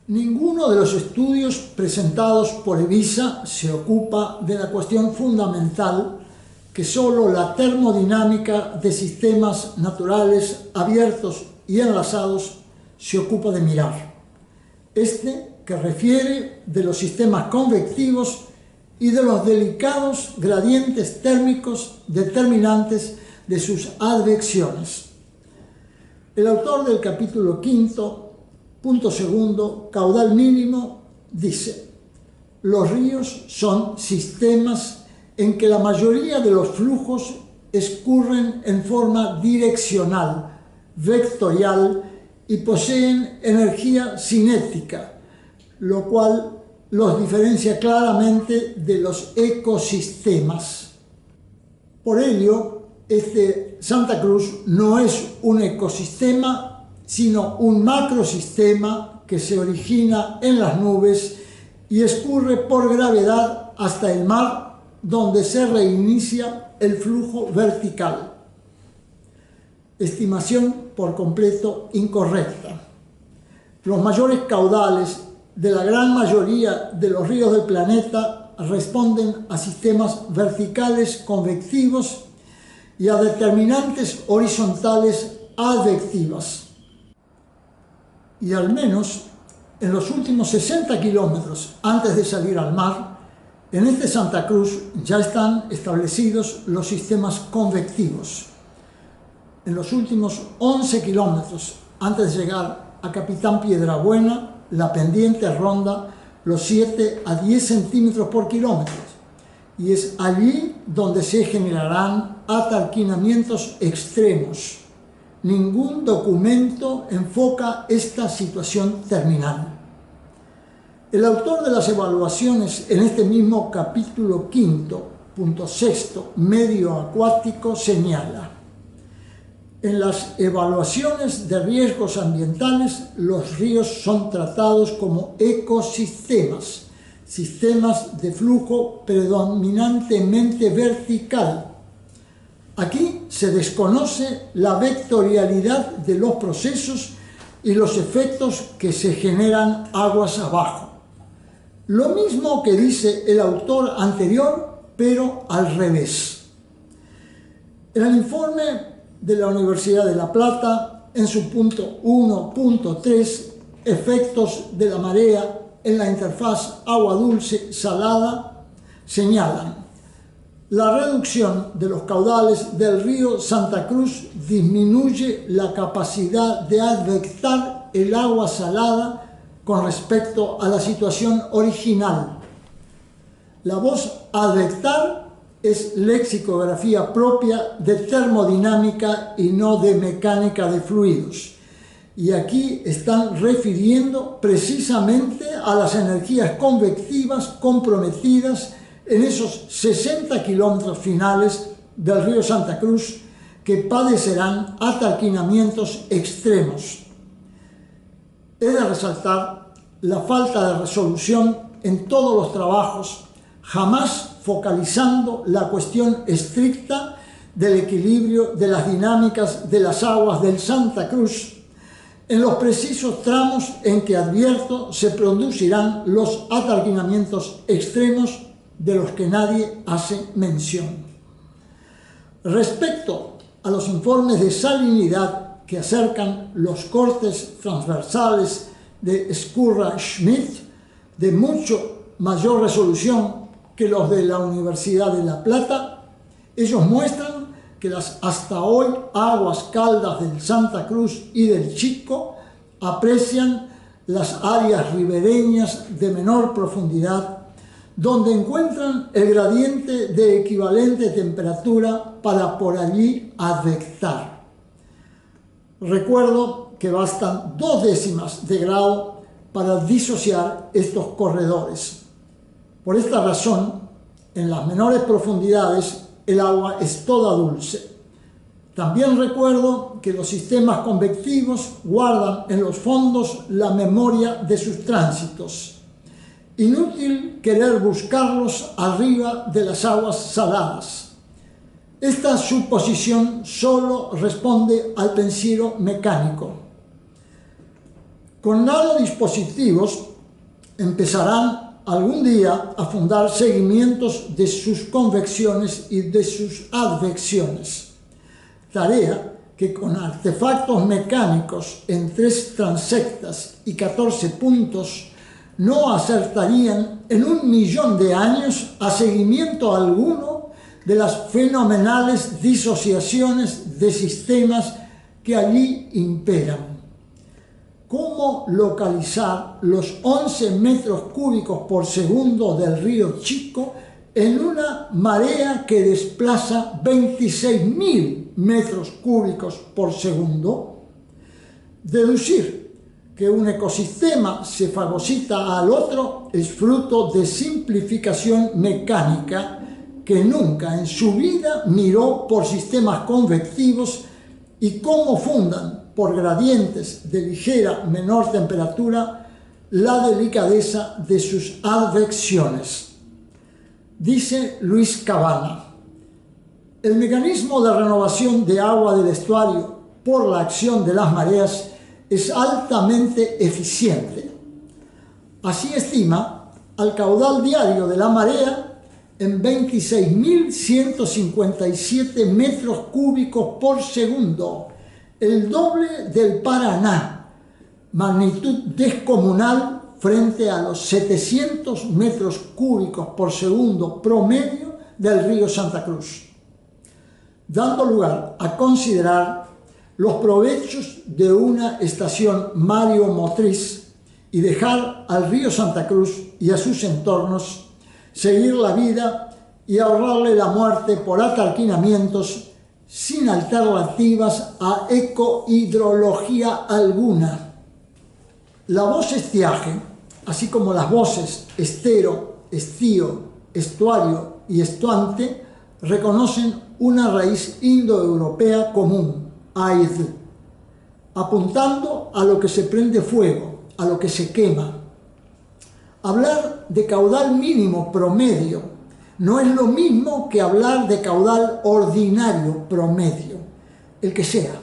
Ninguno de los estudios presentados por EVISA se ocupa de la cuestión fundamental que solo la termodinámica de sistemas naturales abiertos y enlazados se ocupa de mirar. Que refiere de los sistemas convectivos y de los delicados gradientes térmicos determinantes de sus advecciones. El autor del capítulo 5, punto segundo, caudal mínimo, dice: los ríos son sistemas en que la mayoría de los flujos escurren en forma direccional, vectorial y poseen energía cinética, lo cual los diferencia claramente de los ecosistemas. Por ello, Santa Cruz no es un ecosistema, sino un macrosistema que se origina en las nubes y escurre por gravedad hasta el mar, donde se reinicia el flujo vertical. Estimación por completo incorrecta. Los mayores caudales de la gran mayoría de los ríos del planeta responden a sistemas verticales convectivos y a determinantes horizontales advectivas. Y al menos en los últimos 60 kilómetros antes de salir al mar, en Santa Cruz ya están establecidos los sistemas convectivos. En los últimos 11 kilómetros antes de llegar a Capitán Piedrabuena, la pendiente ronda los 7 a 10 centímetros por kilómetro, y es allí donde se generarán atarquinamientos extremos. Ningún documento enfoca esta situación terminal. El autor de las evaluaciones en este mismo capítulo 5, punto sexto, medio acuático, señala: en las evaluaciones de riesgos ambientales, los ríos son tratados como ecosistemas, sistemas de flujo predominantemente vertical. Aquí se desconoce la vectorialidad de los procesos y los efectos que se generan aguas abajo. Lo mismo que dice el autor anterior, pero al revés. En el informe de la Universidad de La Plata, en su punto 1.3, efectos de la marea en la interfaz agua dulce-salada, señalan: la reducción de los caudales del río Santa Cruz disminuye la capacidad de advectar el agua salada con respecto a la situación original. La voz advectar es lexicografía propia de termodinámica y no de mecánica de fluidos. Y aquí están refiriendo precisamente a las energías convectivas comprometidas en esos 60 kilómetros finales del río Santa Cruz, que padecerán atarquinamientos extremos. He de resaltar la falta de resolución en todos los trabajos, jamás focalizando la cuestión estricta del equilibrio de las dinámicas de las aguas del Santa Cruz, en los precisos tramos en que, advierto, se producirán los atarquinamientos extremos de los que nadie hace mención. Respecto a los informes de salinidad que acercan los cortes transversales de Scurra-Schmidt, de mucho mayor resolución que los de la Universidad de La Plata, ellos muestran que las hasta hoy aguas caldas del Santa Cruz y del Chico aprecian las áreas ribereñas de menor profundidad, donde encuentran el gradiente de equivalente temperatura para por allí advectar. Recuerdo que bastan 0,2 de grado para disociar estos corredores. Por esta razón, en las menores profundidades, el agua es toda dulce. También recuerdo que los sistemas convectivos guardan en los fondos la memoria de sus tránsitos. Inútil querer buscarlos arriba de las aguas saladas. Esta suposición solo responde al pensiero mecánico. Con nanodispositivos empezarán algún día a fundar seguimientos de sus convecciones y de sus advecciones, tarea que con artefactos mecánicos en 3 transectas y 14 puntos no acertarían en 1.000.000 de años a seguimiento alguno de las fenomenales disociaciones de sistemas que allí imperan. ¿Cómo localizar los 11 metros cúbicos por segundo del río Chico en una marea que desplaza 26.000 metros cúbicos por segundo? Deducir que un ecosistema se fagocita al otro es fruto de simplificación mecánica que nunca en su vida miró por sistemas convectivos y cómo fundan por gradientes de ligera menor temperatura la delicadeza de sus advecciones. Dice Luis Cabana: el mecanismo de renovación de agua del estuario por la acción de las mareas es altamente eficiente. Así estima al caudal diario de la marea en 26.157 metros cúbicos por segundo, el doble del Paraná, magnitud descomunal frente a los 700 metros cúbicos por segundo promedio del río Santa Cruz, dando lugar a considerar los provechos de una estación mareomotriz y dejar al río Santa Cruz y a sus entornos seguir la vida y ahorrarle la muerte por atarquinamientos sin alternativas a ecohidrología alguna. La voz estiaje, así como las voces estero, estío, estuario y estuante, reconocen una raíz indoeuropea común, aid, apuntando a lo que se prende fuego, a lo que se quema. Hablar de caudal mínimo promedio no es lo mismo que hablar de caudal ordinario promedio, el que sea.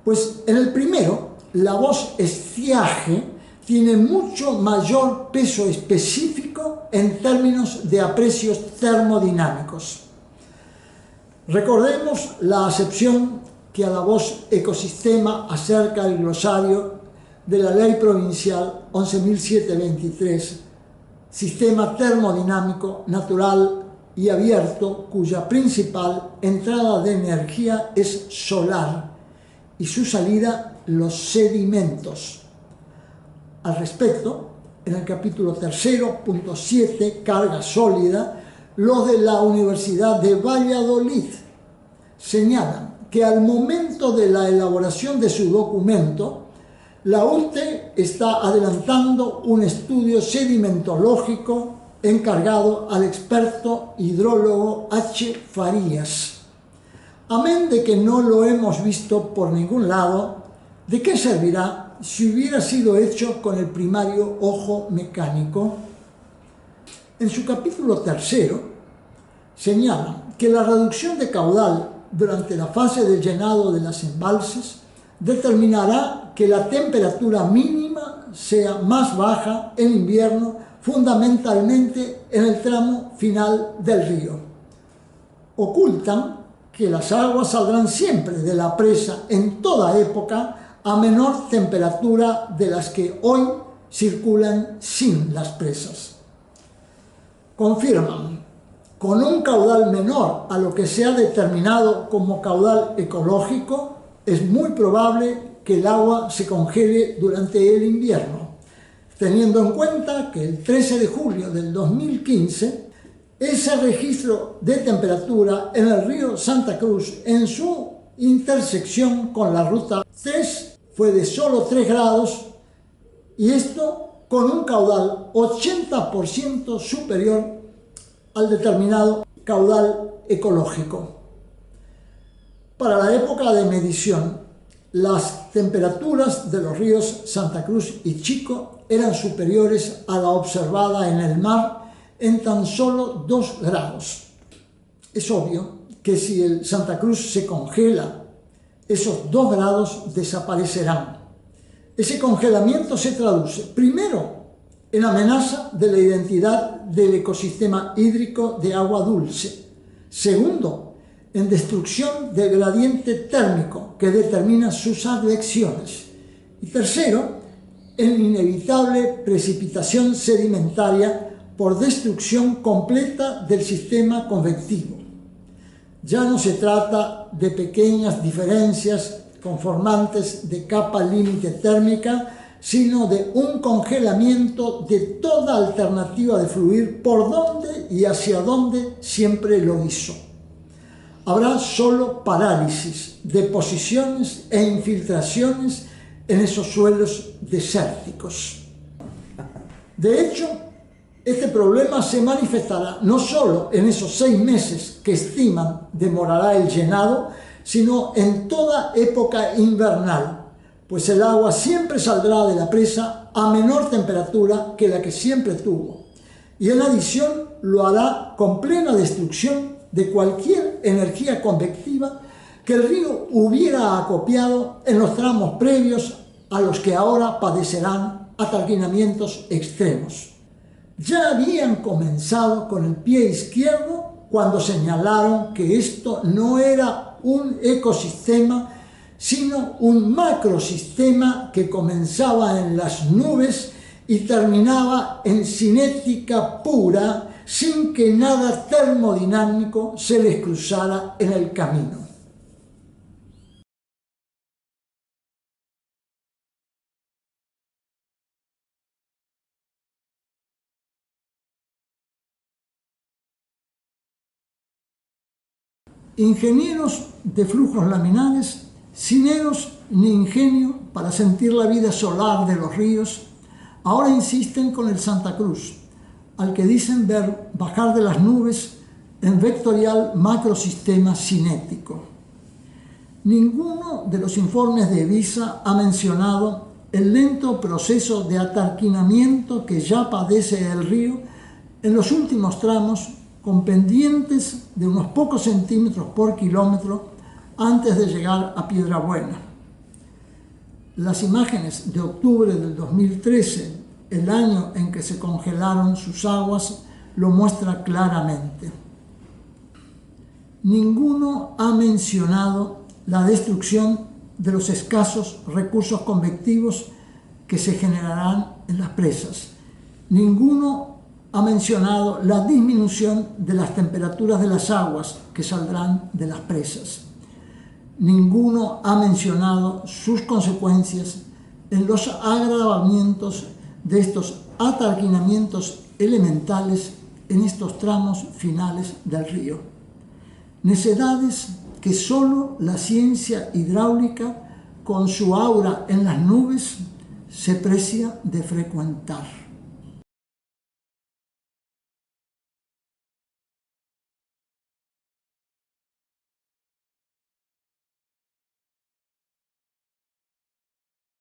Pues en el primero, la voz estiaje tiene mucho mayor peso específico en términos de aprecios termodinámicos. Recordemos la acepción que a la voz ecosistema acerca el glosario de la Ley Provincial 11.723, sistema termodinámico, natural y abierto, cuya principal entrada de energía es solar y su salida los sedimentos. Al respecto, en el capítulo 3.7, carga sólida, los de la Universidad de Valladolid señalan que al momento de la elaboración de su documento, la UTE está adelantando un estudio sedimentológico encargado al experto hidrólogo H. Farías. Amén de que no lo hemos visto por ningún lado, ¿de qué servirá si hubiera sido hecho con el primario ojo mecánico? En su capítulo 3 señala que la reducción de caudal durante la fase del llenado de las embalses determinará que la temperatura mínima sea más baja en invierno, fundamentalmente en el tramo final del río. Ocultan que las aguas saldrán siempre de la presa en toda época a menor temperatura de las que hoy circulan sin las presas. Confirman, con un caudal menor a lo que se ha determinado como caudal ecológico, es muy probable que el agua se congele durante el invierno, teniendo en cuenta que el 13 de julio del 2015, ese registro de temperatura en el río Santa Cruz en su intersección con la ruta 3 fue de solo 3 grados, y esto con un caudal 80% superior al determinado caudal ecológico. Para la época de medición, las temperaturas de los ríos Santa Cruz y Chico eran superiores a la observada en el mar en tan solo 2 grados. Es obvio que si el Santa Cruz se congela, esos 2 grados desaparecerán. Ese congelamiento se traduce, primero, en amenaza de la identidad del ecosistema hídrico de agua dulce. Segundo, en destrucción del gradiente térmico que determina sus advecciones. Y tercero, en inevitable precipitación sedimentaria por destrucción completa del sistema convectivo. Ya no se trata de pequeñas diferencias conformantes de capa límite térmica, sino de un congelamiento de toda alternativa de fluir por donde y hacia donde siempre lo hizo. Habrá solo parálisis, deposiciones e infiltraciones en esos suelos desérticos. De hecho, este problema se manifestará no solo en esos 6 meses que estiman demorará el llenado, sino en toda época invernal, pues el agua siempre saldrá de la presa a menor temperatura que la que siempre tuvo, y en adición lo hará con plena destrucción de cualquier energía convectiva que el río hubiera acopiado en los tramos previos a los que ahora padecerán atarquinamientos extremos. Ya habían comenzado con el pie izquierdo cuando señalaron que esto no era un ecosistema, sino un macrosistema que comenzaba en las nubes y terminaba en cinética pura, sin que nada termodinámico se les cruzara en el camino. Ingenieros de flujos laminares, sin eros ni ingenio para sentir la vida solar de los ríos, ahora insisten con el Santa Cruz, al que dicen ver bajar de las nubes en vectorial macrosistema cinético. Ninguno de los informes de EVISA ha mencionado el lento proceso de atarquinamiento que ya padece el río en los últimos tramos, con pendientes de unos pocos centímetros por kilómetro antes de llegar a Piedrabuena. Las imágenes de octubre del 2013, el año en que se congelaron sus aguas, lo muestra claramente. Ninguno ha mencionado la destrucción de los escasos recursos convectivos que se generarán en las presas. Ninguno ha mencionado la disminución de las temperaturas de las aguas que saldrán de las presas. Ninguno ha mencionado sus consecuencias en los agravamientos de estos atarquinamientos elementales en estos tramos finales del río. Necedades que solo la ciencia hidráulica, con su aura en las nubes, se precia de frecuentar.